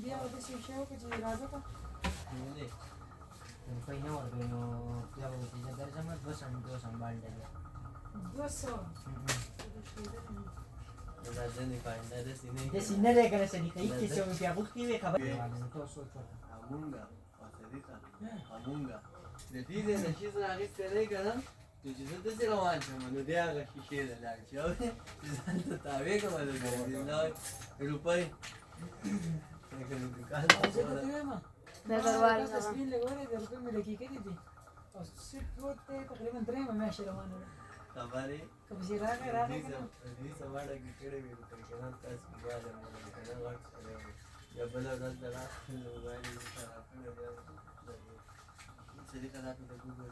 بیا د شیشه او چې راځه ته نه په نه ورغلو بیا به چې درځم 200 سنبال دی 200 دا ځنې پاینده د سینې نه کنه سړي ته هیڅ څه بیا غوښتي وي خبره ته سوچ امونګه او صدیقه امونګه د دې نه شي زه هغه ستړي کړم چې زه د څه روان شم نو دی هغه شیشه ده لاړ چې ځان ته تاوې کوم د روپۍ دا دروازه تسبیح لګولې د روپۍ مې لګي کړې دي او سیټ پروت ته تقریبا 3 میاشتې روانه ده خبرې کوم چې راغی دې سماړه کې کړې وي په کنه تاسو بیا له کنه ورک سره یا بل ورځ دا موبایل سره چې دې کله په ګوګل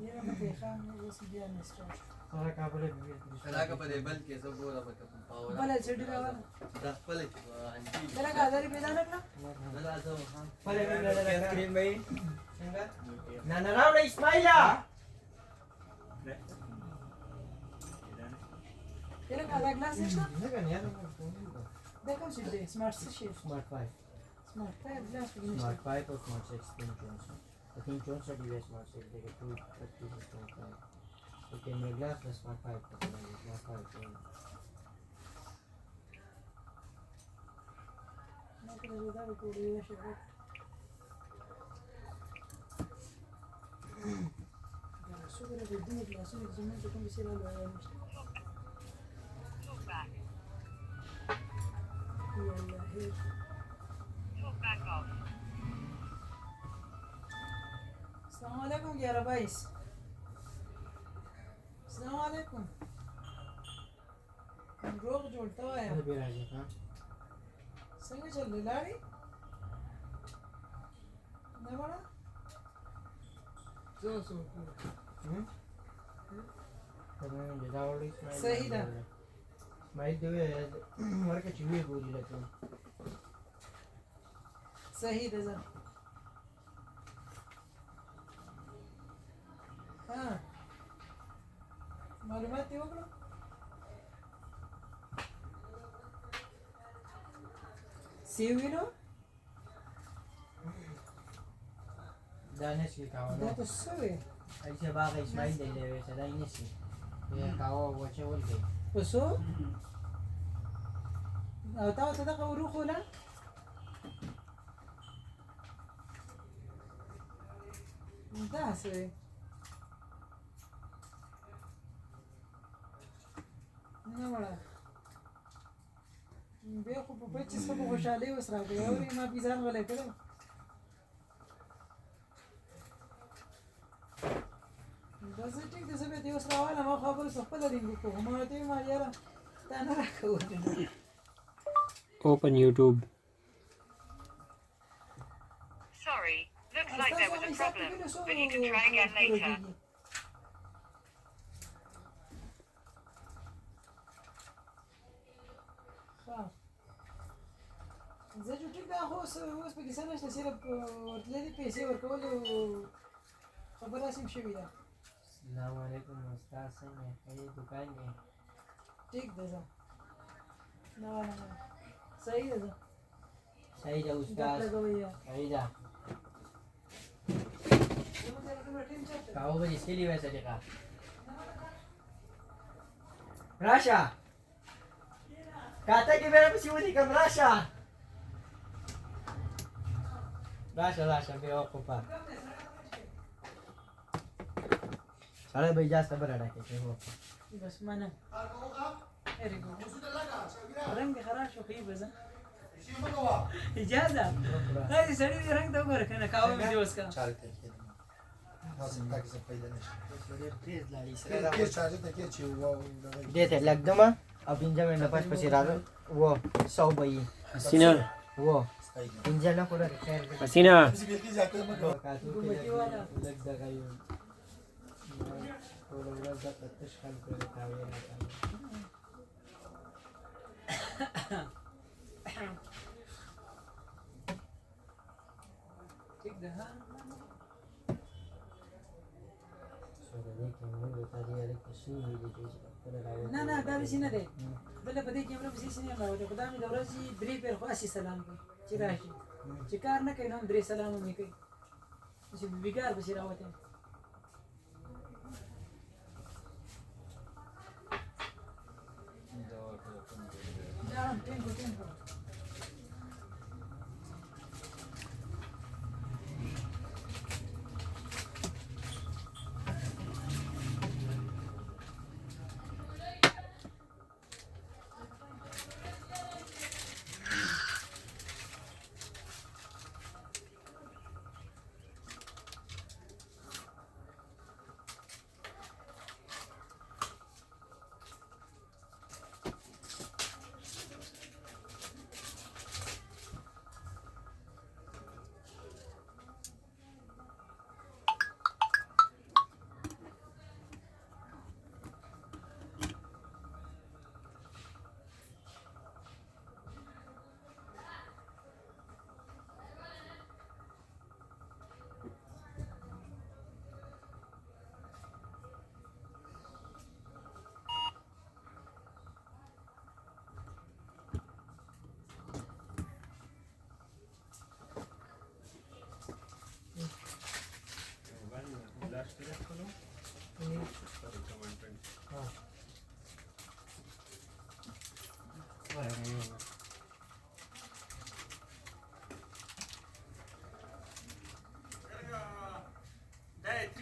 یې نه په خان اوس بیا نشته سره کابل کلاګه په دې بل کې څه ګوره په پاور بل چې ډیر راوړل دا خپل انټي کله غاډري پیدا نکړه دا راځو ها په دې نه سکرین به څنګه نه راوړې اسماعیلا کله دا ګلاس نشته نه کنه یار دا کوم څه دی سمارټ شي स्मार्ट 5 سمارټ ګلاس کې स्मार्ट 5 और स्मार्ट 6 तीन चोंस है तीन चोंस है डिवाइस स्मार्ट 6 देखो 2 स्मार्ट 5 ओके मेरा ग्लास में स्मार्ट 5 का स्मार्ट 5 ما كده ده بيقول يا شباب شو كده بدي الجلاسين زمان تكون بيصير على مش يلا هيك السلام عليكم يا ربايس السلام عليكم روغ جوړتا وایا به راځي ها څنګه چل لاړې نه وړه زو تمام دا وړي صحیح ده اسماعیل دی ورکه چې وی ګوري لکه صحیح ده زه ها معلومات دی وکړه سیوینو دا نشي دا کاوه ته څه وې ایسه باغ اسماعیل دی له څه دای نشي یا کاوه وچه ولګي وسو او تا دغه وروخوله دا څه وې نه وړه بیا خو په بچی څه په خوشحالۍ اوس راغی اورې ما بې ځان غلی کړی دا زه ټیک دی زه بیا دې اوس راوالم او خبرې څه خپله رینګ وکړو ما ورته ویم یاره تا نه راکولی Open YouTube. Sorry, looks like there was a problem, but you can try again later. زه جو ټیک دا خو اوس په کیسه نشته صرف ورتلې دي پیسې ورکول او خبره سم شوې ده السلام علیکم استاد څنګه یې دکان دی ټیک ده زه نه صحیح ده صحیح ده استاد صحیح ده کاو به اسکلی وای صدیقه راشا کاته کې بیره پسې ودی کوم راشا راشا بیا وقفه سره به اجازه بره راکې هو بس منه ارګو رنگ خراب شو خې بزه اجازه هاي سړی دې رنگ ته وګوره کنه کاوه مې اوس کا چارج ته لازم تاکي څه پیدا نشي تیز لاري کې چارج ته کې چې و دته لګدم او پنځه منټه پس پسې راغل و 100 به Hasina. و پنځه نه کوله خیر Hasina. بیخي ځکه مګو لګ دغه یو ټول ورځ د تشخال کړی کاوه ټیک ده ها سره دې کې موږ ته دې اړ کې شي دې چې خپل راوړو نه دا دې نه دی بل په دې کیمرې په سیسې نه راوته په دامي د ورځې درې پیر خاصي سلام کوي چې راشي چې کار نه کوي نو درې سلام مې کوي چې بیګار به راوته Ja, tengo.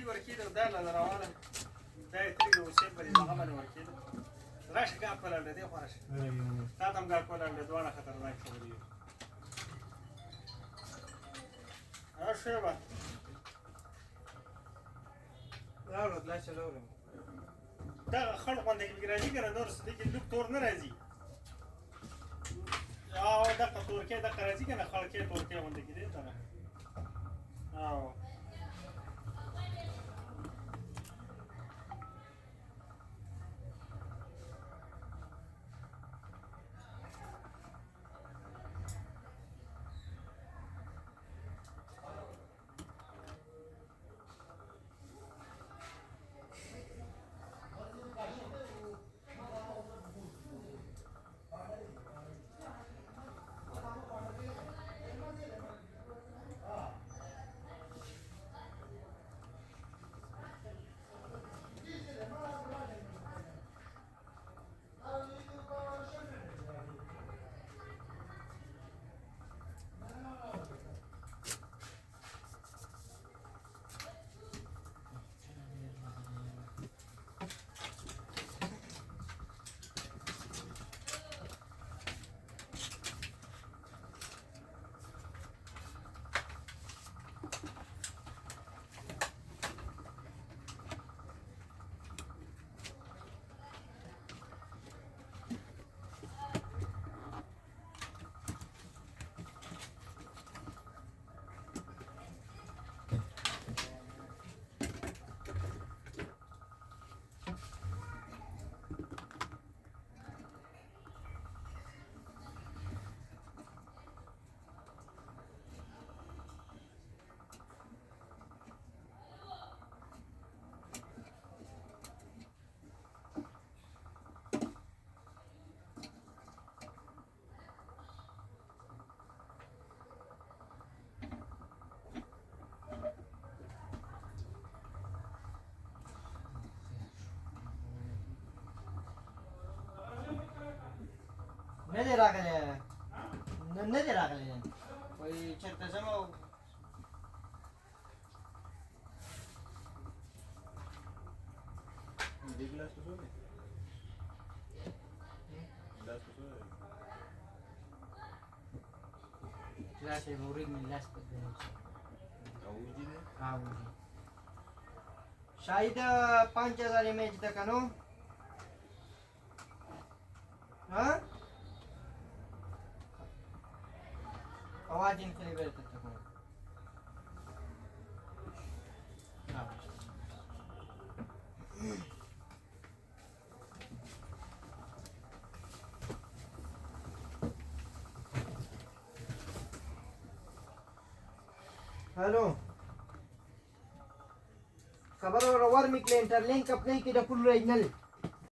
ورکیده دا لا روانه دا تری د وسیم په دغه باندې ورکیده راشه کا په لړ دې خورشه تا تم کا په لړ دوه خطرناک خبرې راشه با راوړل لا چلو دا خلق باندې کې راځي کنه نور څه دې دکتور نه راځي او دا تورکه دا راځي کنه خلک تورکه باندې کې دي دا او نه دی راغلی نه دی راغلی وایي چېرته ځم او لاس یې به ورېږي لاس په شاید 5000 इमेज तक नो हाँ आवाज इनके लिए बेहतर तक हेलो खबर Formic Lenter, link up, link it, a full original.